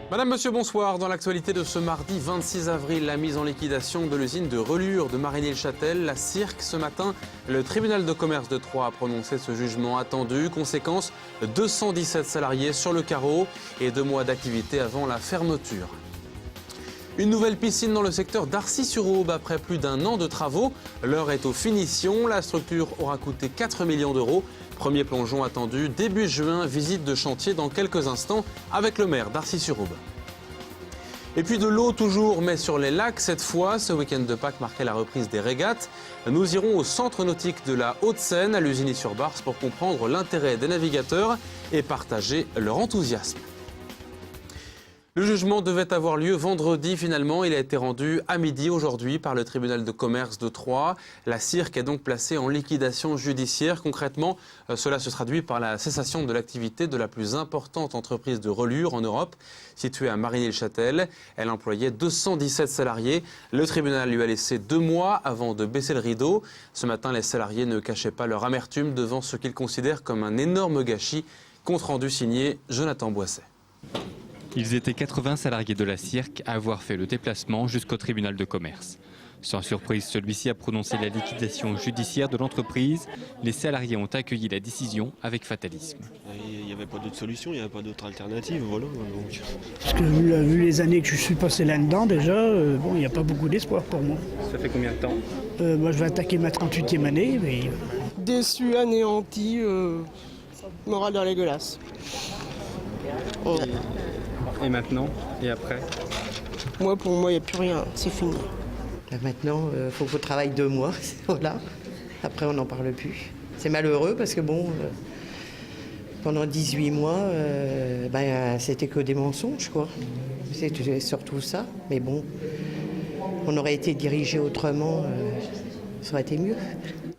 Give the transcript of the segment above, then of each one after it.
Madame, monsieur, bonsoir. Dans l'actualité de ce mardi 26 avril, la mise en liquidation de l'usine de relure de Marigny-le-Châtel, la Cirque. Ce matin, le tribunal de commerce de Troyes a prononcé ce jugement attendu. Conséquence, 217 salariés sur le carreau et 2 mois d'activité avant la fermeture. Une nouvelle piscine dans le secteur d'Arcis-sur-Aube après plus d'1 an de travaux. L'heure est aux finitions. La structure aura coûté 4 millions d'euros. Premier plongeon attendu début juin. Visite de chantier dans quelques instants avec le maire d'Arcis-sur-Aube. Et puis de l'eau toujours, mais sur les lacs cette fois. Ce week-end de Pâques marquait la reprise des régates. Nous irons au centre nautique de la Haute-Seine, à Lussigny-sur-Barse, pour comprendre l'intérêt des navigateurs et partager leur enthousiasme. Le jugement devait avoir lieu vendredi. Finalement, il a été rendu à midi aujourd'hui par le tribunal de commerce de Troyes. La Cirque est donc placée en liquidation judiciaire. Concrètement, cela se traduit par la cessation de l'activité de la plus importante entreprise de relure en Europe, située à Marigny-le-Châtel. Elle employait 217 salariés. Le tribunal lui a laissé 2 mois avant de baisser le rideau. Ce matin, les salariés ne cachaient pas leur amertume devant ce qu'ils considèrent comme un énorme gâchis. Compte rendu signé Jonathan Boisset. Ils étaient 80 salariés de la Cirque à avoir fait le déplacement jusqu'au tribunal de commerce. Sans surprise, celui-ci a prononcé la liquidation judiciaire de l'entreprise. Les salariés ont accueilli la décision avec fatalisme. Il n'y avait pas d'autre solution, il n'y avait pas d'autre alternative. Voilà, donc. Parce que vu les années que je suis passé là-dedans déjà, bon, il n'y a pas beaucoup d'espoir pour moi. Ça fait combien de temps? Moi je vais attaquer ma 38e année, mais... Déçu, anéanti, moral dans les glaces. Ouais. Et maintenant? Et après? Pour moi, il n'y a plus rien, c'est fini. Là, maintenant, il faut qu'on travaille 2 mois, voilà. Après, on n'en parle plus. C'est malheureux parce que bon, pendant 18 mois, c'était que des mensonges, quoi. C'est surtout ça. Mais bon, on aurait été dirigé autrement, ça aurait été mieux.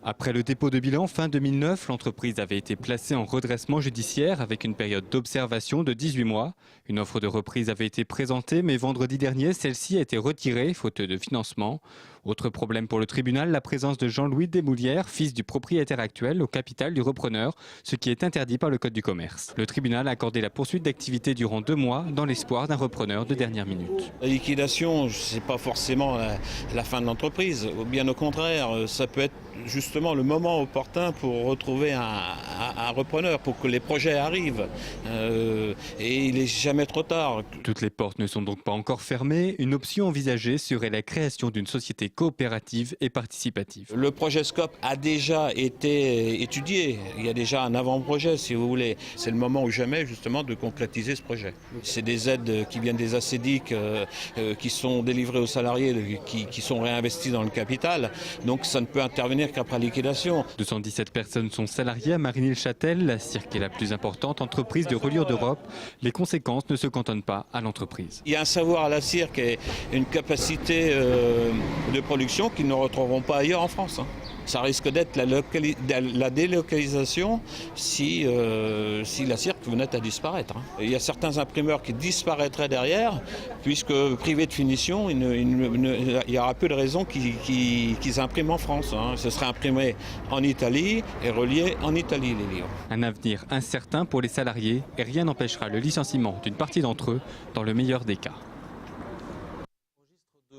Après le dépôt de bilan fin 2009, l'entreprise avait été placée en redressement judiciaire avec une période d'observation de 18 mois. Une offre de reprise avait été présentée, mais vendredi dernier, celle-ci a été retirée, faute de financement. Autre problème pour le tribunal, la présence de Jean-Louis Desmoulières, fils du propriétaire actuel, au capital du repreneur, ce qui est interdit par le Code du commerce. Le tribunal a accordé la poursuite d'activité durant 2 mois, dans l'espoir d'un repreneur de dernière minute. La liquidation, ce n'est pas forcément la fin de l'entreprise. Bien au contraire, ça peut être justement le moment opportun pour retrouver un repreneur, pour que les projets arrivent. Et il n'est jamais trop tard. Toutes les portes ne sont donc pas encore fermées. Une option envisagée serait la création d'une société coopérative et participative. Le projet SCOP a déjà été étudié. Il y a déjà un avant-projet, si vous voulez. C'est le moment ou jamais, justement, de concrétiser ce projet. C'est des aides qui viennent des ACEDIC, qui sont délivrées aux salariés, qui sont réinvestis dans le capital. Donc ça ne peut intervenir qu'après liquidation. 217 personnes sont salariées à Marigny-le-Châtel. La Cirque est la plus importante entreprise de relure d'Europe. Les conséquences ne se cantonnent pas à l'entreprise. Il y a un savoir à la Cirque et une capacité de production qu'ils ne retrouveront pas ailleurs en France. Ça risque d'être la délocalisation si la Cirque venait à disparaître. Il y a certains imprimeurs qui disparaîtraient derrière, puisque privés de finition, il y aura peu de raisons qu'ils impriment en France. Ce serait imprimé en Italie et relié en Italie, les livres. Un avenir incertain pour les salariés et rien n'empêchera le licenciement d'une partie d'entre eux dans le meilleur des cas.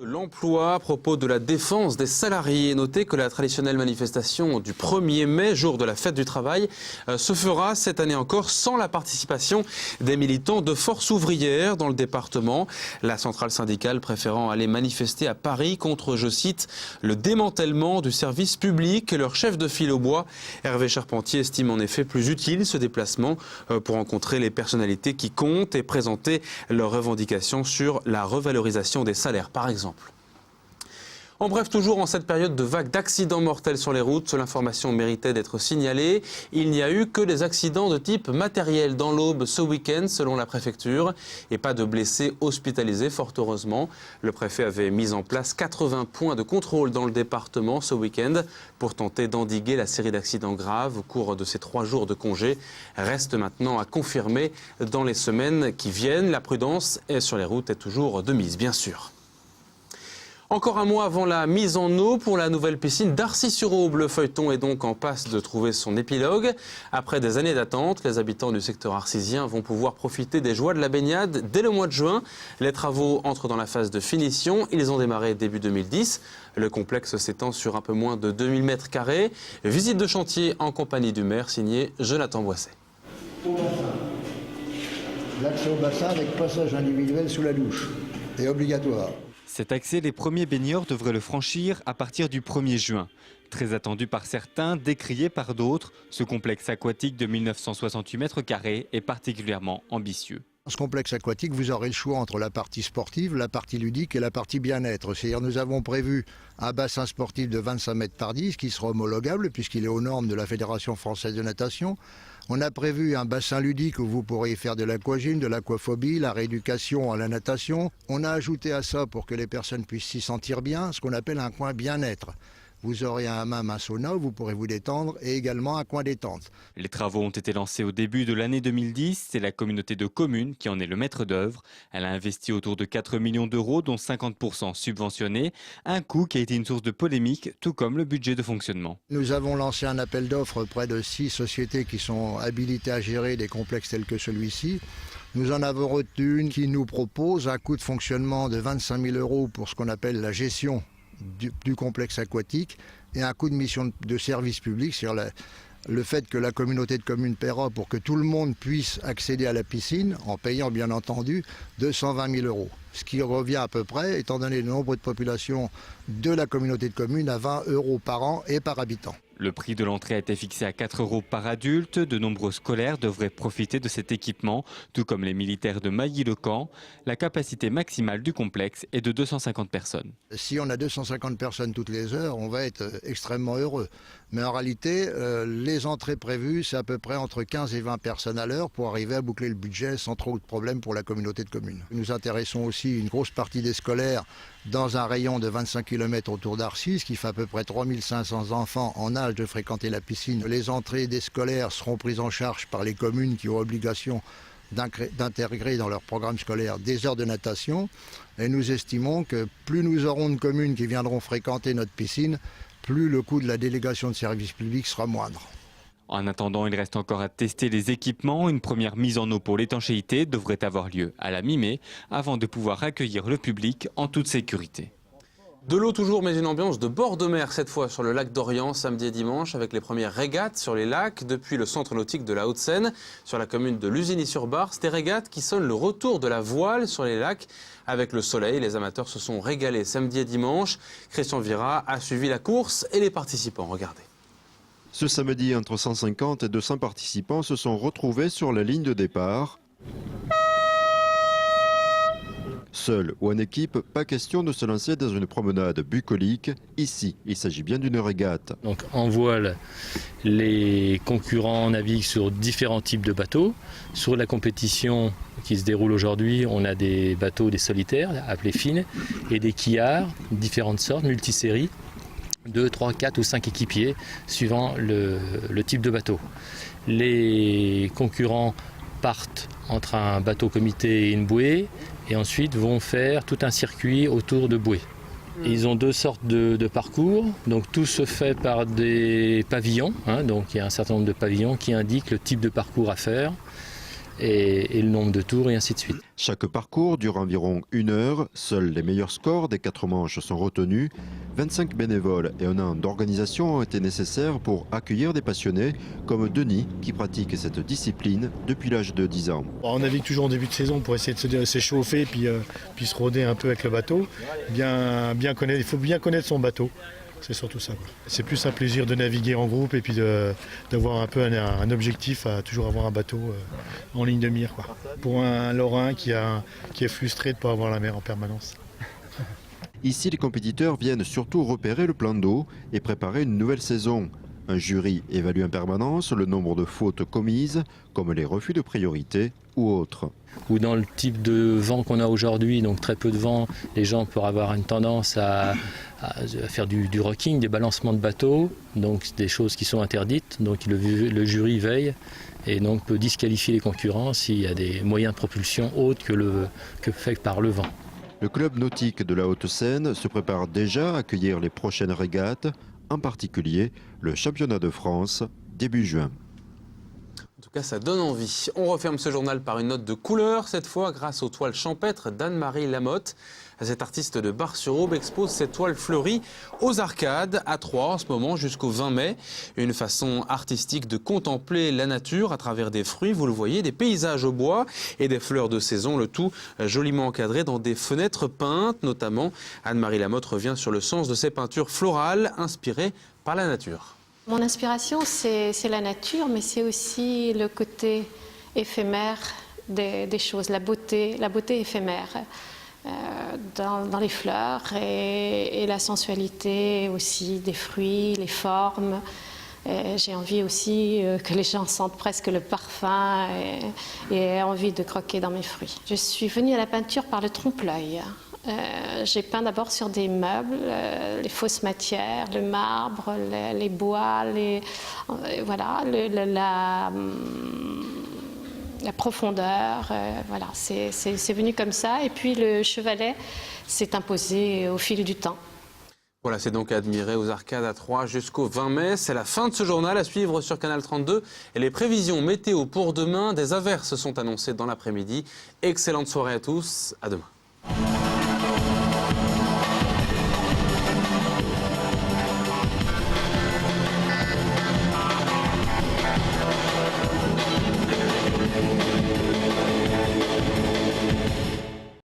L'emploi à propos de la défense des salariés. Notez que la traditionnelle manifestation du 1er mai, jour de la fête du travail, se fera cette année encore sans la participation des militants de Force ouvrière dans le département. La centrale syndicale préférant aller manifester à Paris contre, je cite, le démantèlement du service public. Leur chef de file au bois, Hervé Charpentier, estime en effet plus utile ce déplacement pour rencontrer les personnalités qui comptent et présenter leurs revendications sur la revalorisation des salaires, par exemple. En bref, toujours en cette période de vague d'accidents mortels sur les routes, l'information méritait d'être signalée. Il n'y a eu que des accidents de type matériel dans l'Aube ce week-end, selon la préfecture, et pas de blessés hospitalisés, fort heureusement. Le préfet avait mis en place 80 points de contrôle dans le département ce week-end pour tenter d'endiguer la série d'accidents graves au cours de ces 3 jours de congé. Reste maintenant à confirmer dans les semaines qui viennent. La prudence sur les routes est toujours de mise, bien sûr. Encore un mois avant la mise en eau pour la nouvelle piscine d'Arcis-sur-Aube. Le feuilleton est donc en passe de trouver son épilogue. Après des années d'attente, les habitants du secteur arcisien vont pouvoir profiter des joies de la baignade dès le mois de juin. Les travaux entrent dans la phase de finition. Ils ont démarré début 2010. Le complexe s'étend sur un peu moins de 2000 m². Visite de chantier en compagnie du maire, signé Jonathan Boisset. L'accès au bassin avec passage individuel sous la douche est obligatoire. Cet accès, les premiers baigneurs devraient le franchir à partir du 1er juin. Très attendu par certains, décrié par d'autres, ce complexe aquatique de 1968 m² est particulièrement ambitieux. Dans ce complexe aquatique, vous aurez le choix entre la partie sportive, la partie ludique et la partie bien-être. C'est-à-dire nous avons prévu un bassin sportif de 25 mètres par 10 qui sera homologable puisqu'il est aux normes de la Fédération française de natation. On a prévu un bassin ludique où vous pourrez faire de l'aquagym, de l'aquaphobie, la rééducation à la natation. On a ajouté à ça, pour que les personnes puissent s'y sentir bien, ce qu'on appelle un coin bien-être. Vous aurez un hammam, un sauna où vous pourrez vous détendre et également un coin détente. Les travaux ont été lancés au début de l'année 2010. C'est la communauté de communes qui en est le maître d'œuvre. Elle a investi autour de 4 millions d'euros, dont 50% subventionnés. Un coût qui a été une source de polémique, tout comme le budget de fonctionnement. Nous avons lancé un appel d'offres auprès de 6 sociétés qui sont habilitées à gérer des complexes tels que celui-ci. Nous en avons retenu une qui nous propose un coût de fonctionnement de 25 000 euros pour ce qu'on appelle la gestion du complexe aquatique et un coût de mission de service public, c'est-à-dire le fait que la communauté de communes paiera pour que tout le monde puisse accéder à la piscine, en payant bien entendu 220 000 euros. Ce qui revient à peu près, étant donné le nombre de population de la communauté de communes, à 20 euros par an et par habitant. Le prix de l'entrée a été fixé à 4 euros par adulte. De nombreux scolaires devraient profiter de cet équipement, tout comme les militaires de Mailly-le-Camp. La capacité maximale du complexe est de 250 personnes. Si on a 250 personnes toutes les heures, on va être extrêmement heureux. Mais en réalité, les entrées prévues, c'est à peu près entre 15 et 20 personnes à l'heure pour arriver à boucler le budget sans trop de problèmes pour la communauté de communes. Nous intéressons aussi une grosse partie des scolaires dans un rayon de 25 km autour d'Arcis, qui fait à peu près 3500 enfants en âge de fréquenter la piscine. Les entrées des scolaires seront prises en charge par les communes qui ont obligation d'intégrer dans leur programme scolaire des heures de natation. Et nous estimons que plus nous aurons de communes qui viendront fréquenter notre piscine, plus le coût de la délégation de service public sera moindre. En attendant, il reste encore à tester les équipements. Une première mise en eau pour l'étanchéité devrait avoir lieu à la mi-mai avant de pouvoir accueillir le public en toute sécurité. De l'eau toujours, mais une ambiance de bord de mer, cette fois sur le lac d'Orient, samedi et dimanche, avec les premières régates sur les lacs depuis le centre nautique de la Haute-Seine, sur la commune de Lusigny-sur-Barse. Des régates qui sonnent le retour de la voile sur les lacs. Avec le soleil, les amateurs se sont régalés samedi et dimanche. Christian Vira a suivi la course et les participants. Regardez. Ce samedi, entre 150 et 200 participants se sont retrouvés sur la ligne de départ. Seul ou en équipe, pas question de se lancer dans une promenade bucolique. Ici, il s'agit bien d'une régate. Donc en voile, les concurrents naviguent sur différents types de bateaux. Sur la compétition qui se déroule aujourd'hui, on a des bateaux, des solitaires, appelés fines, et des quillards, différentes sortes, multiséries. 2, 3, 4 ou 5 équipiers, suivant le type de bateau. Les concurrents partent entre un bateau comité et une bouée, et ensuite vont faire tout un circuit autour de bouées. Ils ont 2 sortes de parcours, donc tout se fait par des pavillons, donc il y a un certain nombre de pavillons qui indiquent le type de parcours à faire, et le nombre de tours et ainsi de suite. Chaque parcours dure environ 1 heure. Seuls les meilleurs scores des 4 manches sont retenus. 25 bénévoles et 1 an d'organisation ont été nécessaires pour accueillir des passionnés comme Denis qui pratique cette discipline depuis l'âge de 10 ans. On navigue toujours en début de saison pour essayer de s'échauffer puis se rôder un peu avec le bateau. Il faut bien connaître son bateau. C'est surtout ça. C'est plus un plaisir de naviguer en groupe et puis d'avoir un peu un objectif à toujours avoir un bateau en ligne de mire. Pour un Lorrain qui est frustré de ne pas avoir la mer en permanence. Ici, les compétiteurs viennent surtout repérer le plan d'eau et préparer une nouvelle saison. Un jury évalue en permanence le nombre de fautes commises, comme les refus de priorité ou autres. Ou dans le type de vent qu'on a aujourd'hui, donc très peu de vent, les gens peuvent avoir une tendance à faire du rocking, des balancements de bateau, donc des choses qui sont interdites. Donc le jury veille et donc peut disqualifier les concurrents s'il y a des moyens de propulsion autres que fait par le vent. Le club nautique de la Haute-Seine se prépare déjà à accueillir les prochaines régates, en particulier le championnat de France début juin. En tout cas, ça donne envie. On referme ce journal par une note de couleur, cette fois grâce aux toiles champêtres d'Anne-Marie Lamotte. Cette artiste de Bar-sur-Aube expose ses toiles fleuries aux Arcades à Troyes en ce moment jusqu'au 20 mai. Une façon artistique de contempler la nature à travers des fruits, vous le voyez, des paysages au bois et des fleurs de saison, le tout joliment encadré dans des fenêtres peintes. Notamment, Anne-Marie Lamotte revient sur le sens de ces peintures florales inspirées par la nature. Mon inspiration, c'est la nature, mais c'est aussi le côté éphémère des choses, la beauté éphémère dans les fleurs et la sensualité aussi des fruits, les formes. J'ai envie aussi que les gens sentent presque le parfum et aient envie de croquer dans mes fruits. Je suis venue à la peinture par le trompe-l'œil. J'ai peint d'abord sur des meubles, les fausses matières, le marbre, les bois, voilà, la profondeur. Voilà, c'est venu comme ça. Et puis le chevalet s'est imposé au fil du temps. Voilà, c'est donc à admirer aux Arcades à Troyes jusqu'au 20 mai. C'est la fin de ce journal à suivre sur Canal 32. Et les prévisions météo pour demain, des averses sont annoncées dans l'après-midi. Excellente soirée à tous, à demain.